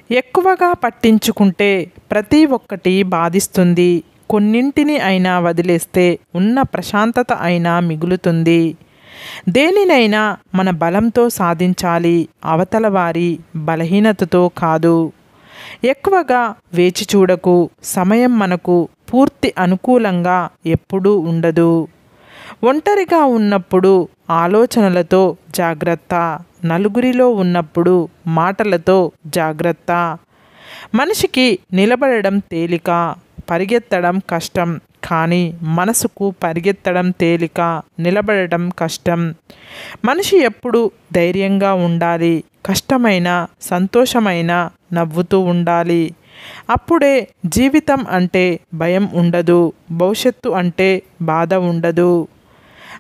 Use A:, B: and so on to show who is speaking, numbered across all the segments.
A: ఎక్కువగా పట్టించుకుంటే ప్రతి ఒక్కటి బాధిస్తుంది. కొన్నింటిని అయినా వదిలేస్తే ఉన్న ప్రశాంతత అయినా మిగులుతుంది. దేనినైనా మన బలంతో సాధించాలి, అవతల వారి బలహీనతతో కాదు. ఎక్కువగా వేచి చూడకు. సమయం మనకు పూర్తి అనుకూలంగా ఎప్పుడూ ఉండదు. ఒంటరిగా ఉన్నప్పుడు ఆలోచనలతో జాగ్రత్త. నలుగురిలో ఉన్నప్పుడు మాటలతో జాగ్రత్త. మనిషికి నిలబడడం తేలిక, పరిగెత్తడం కష్టం. కానీ మనసుకు పరిగెత్తడం తేలిక, నిలబడడం కష్టం. మనిషి ఎప్పుడు ధైర్యంగా ఉండాలి. కష్టమైన, సంతోషమైన నవ్వుతూ ఉండాలి. అప్పుడే జీవితం అంటే భయం ఉండదు. భవిష్యత్తు అంటే బాధ ఉండదు.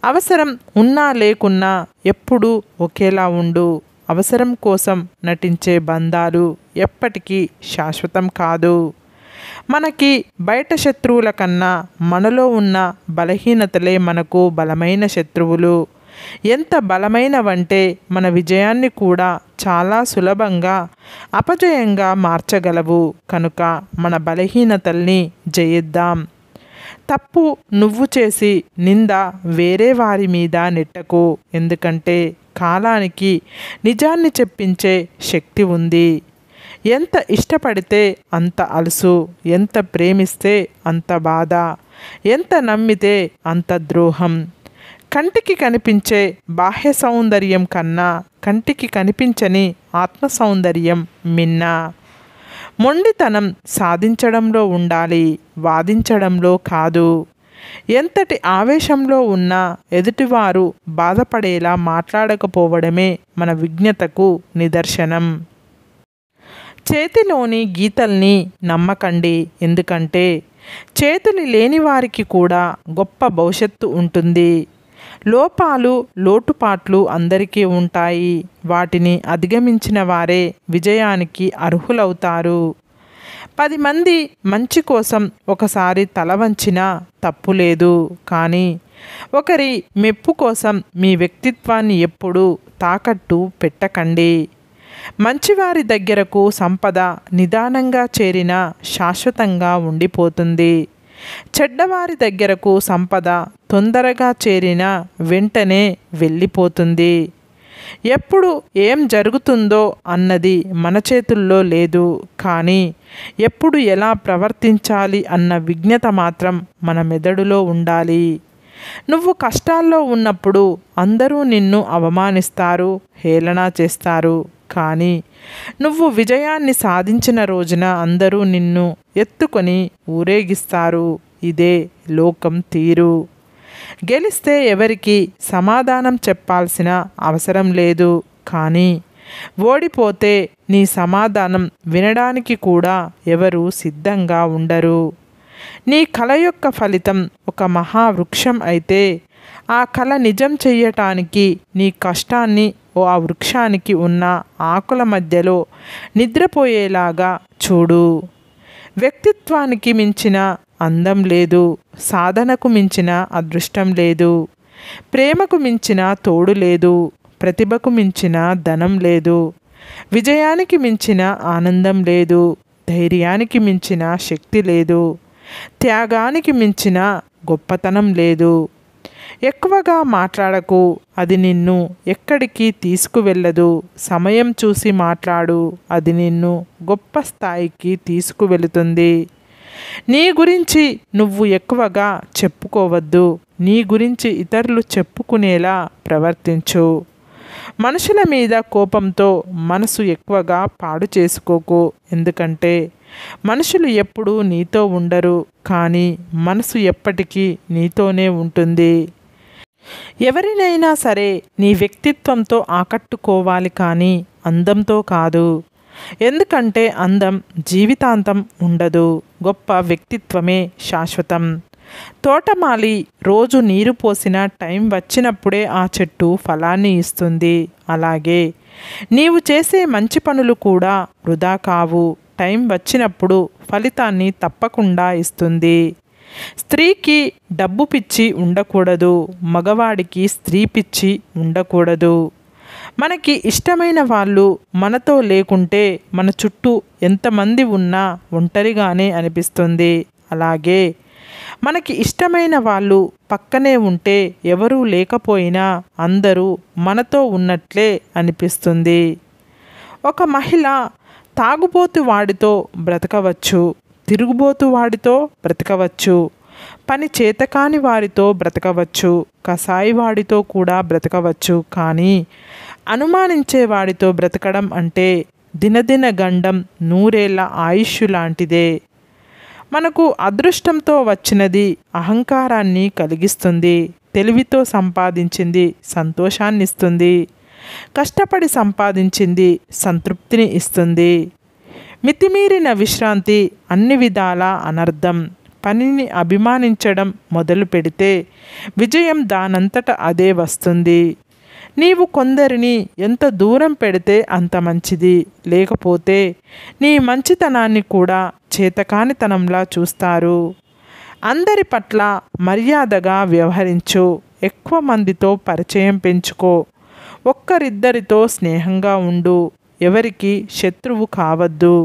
A: అవసరం ఉన్నా లేకున్నా ఎప్పుడూ ఒకేలా ఉండు. అవసరం కోసం నటించే బంధాలు ఎప్పటికీ శాశ్వతం కాదు. మనకి బయట శత్రువుల కన్నా మనలో ఉన్న బలహీనతలే మనకు బలమైన శత్రువులు. ఎంత బలమైనవంటే మన విజయాన్ని కూడా చాలా సులభంగా అపజయంగా మార్చగలవు. కనుక మన బలహీనతల్ని జయిద్దాం. తప్పు నువ్వు చేసి నింద వేరే వారి మీద నెట్టకు. ఎందుకంటే కాలానికి నిజాన్ని చెప్పించే శక్తి ఉంది. ఎంత ఇష్టపడితే అంత అలుసు, ఎంత ప్రేమిస్తే అంత బాధ, ఎంత నమ్మితే అంత ద్రోహం. కంటికి కనిపించే బాహ్య సౌందర్యం కన్నా కంటికి కనిపించని ఆత్మ సౌందర్యం మిన్న. మొండితనం సాధించడంలో ఉండాలి, వాదించడంలో కాదు. ఎంతటి ఆవేశంలో ఉన్నా ఎదుటివారు బాధపడేలా మాట్లాడకపోవడమే మన విజ్ఞతకు నిదర్శనం. చేతిలోని గీతల్ని నమ్మకండి. ఎందుకంటే చేతులు లేని వారికి కూడా గొప్ప భవిష్యత్తు ఉంటుంది. లోపాలు, లోటుపాట్లు అందరికీ ఉంటాయి. వాటిని అధిగమించిన వారే విజయానికి అర్హులవుతారు. 10 మంది మంచి కోసం ఒకసారి తల వంచినా తప్పు లేదు. కానీ ఒకరి మెప్పు కోసం మీ వ్యక్తిత్వాన్ని ఎప్పుడూ తాకట్టు పెట్టకండి. మంచివారి దగ్గరకు సంపద నిదానంగా చేరినా శాశ్వతంగా ఉండిపోతుంది. చెడ్డవారి దగ్గరకు సంపద తొందరగా చేరినా వెంటనే వెళ్ళిపోతుంది. ఎప్పుడు ఏం జరుగుతుందో అన్నది మన చేతుల్లో లేదు. కానీ ఎప్పుడు ఎలా ప్రవర్తించాలి అన్న విజ్ఞత మాత్రం మన మెదడులో ఉండాలి. నువ్వు కష్టాల్లో ఉన్నప్పుడు అందరూ నిన్ను అవమానిస్తారు, హేళన చేస్తారు. కానీ నువ్వు విజయాన్ని సాధించిన రోజున అందరూ నిన్ను ఎత్తుకొని ఊరేగిస్తారు. ఇదే లోకం తీరు. గెలిస్తే ఎవరికి సమాధానం చెప్పాల్సిన అవసరం లేదు. కానీ ఓడిపోతే నీ సమాధానం వినడానికి కూడా ఎవరు సిద్ధంగా ఉండరు. నీ కల యొక్క ఫలితం ఒక మహావృక్షం అయితే ఆ కల నిజం చెయ్యటానికి నీ కష్టాన్ని ఆ వృక్షానికి ఉన్న ఆకుల మధ్యలో నిద్రపోయేలాగా చూడు. వ్యక్తిత్వానికి మించిన అందం లేదు. సాధనకు మించిన అదృష్టం లేదు. ప్రేమకు మించిన తోడు లేదు. ప్రతిభకు మించిన ధనం లేదు. విజయానికి మించిన ఆనందం లేదు. ధైర్యానికి మించిన శక్తి లేదు. త్యాగానికి మించిన గొప్పతనం లేదు. ఎక్కువగా మాట్లాడకు. అది నిన్ను ఎక్కడికి తీసుకువెళ్ళదు. సమయం చూసి మాట్లాడు. అది నిన్ను గొప్ప స్థాయికి తీసుకువెళుతుంది. నీ గురించి నువ్వు ఎక్కువగా చెప్పుకోవద్దు. నీ గురించి ఇతరులు చెప్పుకునేలా ప్రవర్తించు. మనుషుల మీద కోపంతో మనసు ఎక్కువగా పాడు చేసుకోకు. ఎందుకంటే మనుషులు ఎప్పుడూ నీతో ఉండరు. కానీ మనసు ఎప్పటికీ నీతోనే ఉంటుంది. ఎవరినైనా సరే నీ వ్యక్తిత్వంతో ఆకట్టుకోవాలి, కానీ అందంతో కాదు. ఎందుకంటే అందం జీవితాంతం ఉండదు. గొప్ప వ్యక్తిత్వమే శాశ్వతం. తోటమాలి రోజు నీరు పోసిన టైం వచ్చినప్పుడే ఆ చెట్టు ఫలాన్ని ఇస్తుంది. అలాగే నీవు చేసే మంచి పనులు కూడా వృధా కావు. టైం వచ్చినప్పుడు ఫలితాన్ని తప్పకుండా ఇస్తుంది. స్త్రీకి డబ్బు పిచ్చి ఉండకూడదు. మగవాడికి స్త్రీ పిచ్చి ఉండకూడదు. మనకి ఇష్టమైన వాళ్ళు మనతో లేకుంటే మన చుట్టూ ఎంతమంది ఉన్నా ఒంటరిగానే అనిపిస్తుంది. అలాగే మనకి ఇష్టమైన వాళ్ళు పక్కనే ఉంటే ఎవరూ లేకపోయినా అందరూ మనతో ఉన్నట్లే అనిపిస్తుంది. ఒక మహిళ తాగుబోతు వాడితో బ్రతకవచ్చు, తిరుగుబోతు వాడితో బ్రతకవచ్చు, పని చేతకాని వారితో బ్రతకవచ్చు, కసాయి వాడితో కూడా బ్రతకవచ్చు. కానీ అనుమానించే వాడితో బ్రతకడం అంటే దినదిన గండం నూరేళ్ల ఆయుష్ లాంటిదే. మనకు అదృష్టంతో వచ్చినది అహంకారాన్ని కలిగిస్తుంది, తెలివితో సంపాదించింది సంతోషాన్ని ఇస్తుంది, కష్టపడి సంపాదించింది సంతృప్తిని ఇస్తుంది. మితిమీరిన విశ్రాంతి అన్ని విధాల అనర్థం. పనిని అభిమానించడం మొదలు పెడితే విజయం దానంతట అదే వస్తుంది. నీవు కొందరిని ఎంత దూరం పెడితే అంత మంచిది. లేకపోతే నీ మంచితనాన్ని కూడా చేతకానితనంలా చూస్తారు. అందరి పట్ల మర్యాదగా వ్యవహరించు. ఎక్కువ మందితో పరిచయం పెంచుకో. ఒక్కరిద్దరితో స్నేహంగా ఉండు. ఎవరికి శత్రువు కావద్దు.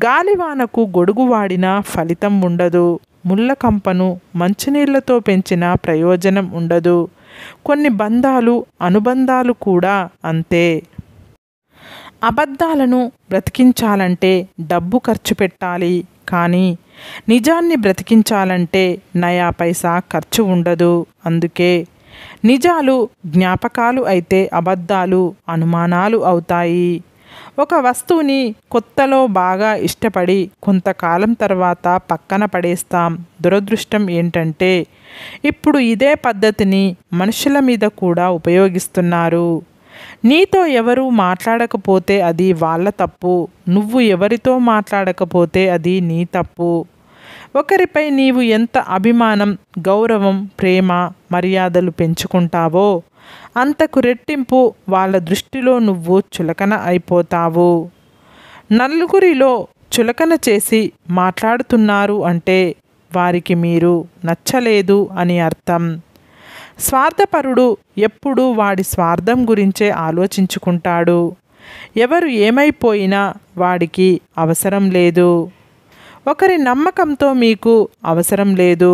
A: గాలివానకు గొడుగు వాడినా ఫలితం ఉండదు. ముళ్ళకంపను మంచినీళ్లతో పెంచిన ప్రయోజనం ఉండదు. కొన్ని బంధాలు అనుబంధాలు కూడా అంతే. అబద్ధాలను బ్రతికించాలంటే డబ్బు ఖర్చు పెట్టాలి, కానీ నిజాన్ని బ్రతికించాలంటే నయా పైసా ఖర్చు ఉండదు. అందుకే నిజాలు జ్ఞాపకాలు అయితే అబద్ధాలు అనుమానాలు అవుతాయి. ఒక వస్తువుని కొత్తలో బాగా ఇష్టపడి కొంతకాలం తర్వాత పక్కన పడేస్తాం. దురదృష్టం ఏంటంటే ఇప్పుడు ఇదే పద్ధతిని మనుషుల మీద కూడా ఉపయోగిస్తున్నారు. నీతో ఎవరు మాట్లాడకపోతే అది వాళ్ళ తప్పు, నువ్వు ఎవరితో మాట్లాడకపోతే అది నీ తప్పు. ఒకరిపై నీవు ఎంత అభిమానం, గౌరవం, ప్రేమ, మర్యాదలు పెంచుకుంటావో అంతకు రెట్టింపు వాళ్ళ దృష్టిలో నువ్వు చులకన అయిపోతావు. నలుగురిలో చులకన చేసి మాట్లాడుతున్నారు అంటే వారికి మీరు నచ్చలేదు అని అర్థం. స్వార్థపరుడు ఎప్పుడూ వాడి స్వార్థం గురించే ఆలోచించుకుంటాడు. ఎవరు ఏమైపోయినా వాడికి అవసరం లేదు. ఒకరి నమ్మకంతో మీకు అవసరం లేదు.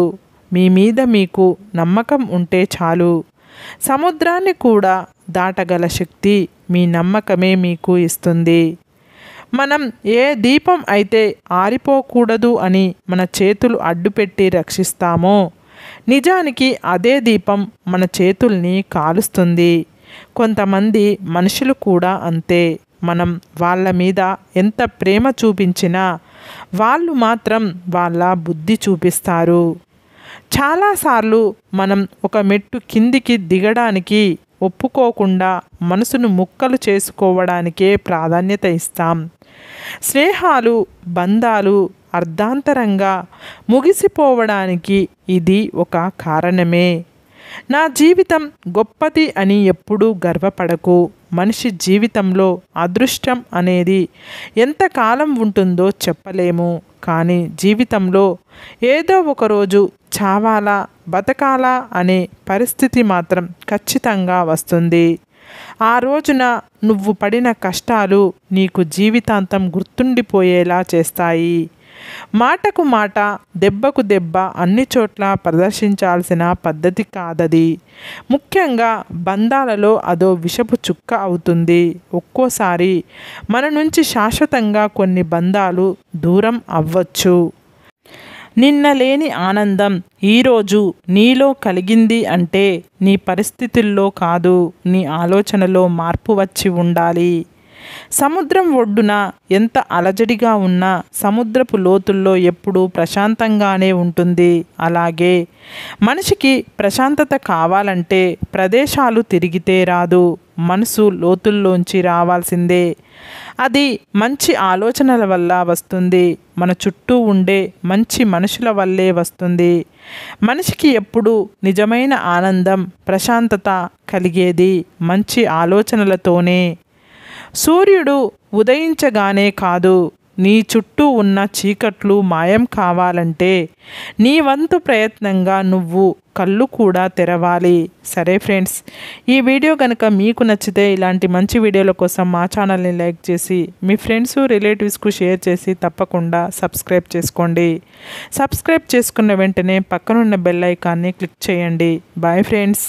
A: మీ మీద మీకు నమ్మకం ఉంటే చాలు. సముద్రాన్ని కూడా దాటగల శక్తి మీ నమ్మకమే మీకు ఇస్తుంది. మనం ఏ దీపం అయితే ఆరిపోకూడదు అని మన చేతులు అడ్డుపెట్టి రక్షిస్తామో నిజానికి అదే దీపం మన చేతుల్ని కాలుస్తుంది. కొంతమంది మనుషులు కూడా అంతే. మనం వాళ్ళ మీద ఎంత ప్రేమ చూపించినా వాళ్ళు మాత్రం వాళ్ళ బుద్ధి చూపిస్తారు. చాలాసార్లు మనం ఒక మెట్టు కిందికి దిగడానికి ఒప్పుకోకుండా మనసును ముక్కలు చేసుకోవడానికే ప్రాధాన్యత ఇస్తాం. స్నేహాలు, బంధాలు అర్ధాంతరంగా ముగిసిపోవడానికి ఇది ఒక కారణమే. నా జీవితం గొప్పది అని ఎప్పుడూ గర్వపడకు. మనిషి జీవితంలో అదృష్టం అనేది ఎంతకాలం ఉంటుందో చెప్పలేము, కానీ జీవితంలో ఏదో ఒకరోజు చావాలా బతకాలా అనే పరిస్థితి మాత్రం ఖచ్చితంగా వస్తుంది. ఆ రోజున నువ్వు పడిన కష్టాలు నీకు జీవితాంతం గుర్తుండిపోయేలా చేస్తాయి. మాటకు మాట, దెబ్బకు దెబ్బ అన్ని చోట్ల ప్రదర్శించాల్సిన పద్ధతి కాదది. ముఖ్యంగా బంధాలలో అదో విషపు చుక్క అవుతుంది. ఒక్కోసారి మన నుంచి శాశ్వతంగా కొన్ని బంధాలు దూరం అవ్వచ్చు. నిన్న లేని ఆనందం ఈరోజు నీలో కలిగింది అంటే నీ పరిస్థితుల్లో కాదు, నీ ఆలోచనలో మార్పు వచ్చి ఉండాలి. సముద్రం ఒడ్డున ఎంత అలజడిగా ఉన్నా సముద్రపు లోతుల్లో ఎప్పుడూ ప్రశాంతంగానే ఉంటుంది. అలాగే మనిషికి ప్రశాంతత కావాలంటే ప్రదేశాలు తిరిగితే రాదు, మనసు లోతుల్లోంచి రావాల్సిందే. అది మంచి ఆలోచనల వల్ల వస్తుంది. మన చుట్టూ ఉండే మంచి మనుషుల వల్లే వస్తుంది. మనిషికి ఎప్పుడు నిజమైన ఆనందం, ప్రశాంతత కలిగేది మంచి ఆలోచనలతోనే. సూర్యుడు ఉదయించగానే కాదు, నీ చుట్టూ ఉన్న చీకట్లు మాయం కావాలంటే నీ వంతు ప్రయత్నంగా నువ్వు కళ్ళు కూడా తెరవాలి. సరే ఫ్రెండ్స్, ఈ వీడియో కనుక మీకు నచ్చితే ఇలాంటి మంచి వీడియోల కోసం మా ఛానల్ని లైక్ చేసి మీ ఫ్రెండ్స్ రిలేటివ్స్కు షేర్ చేసి తప్పకుండా సబ్స్క్రైబ్ చేసుకోండి. సబ్స్క్రైబ్ చేసుకున్న వెంటనే పక్కనున్న బెల్ ఐకాన్ని క్లిక్ చేయండి. Bye friends.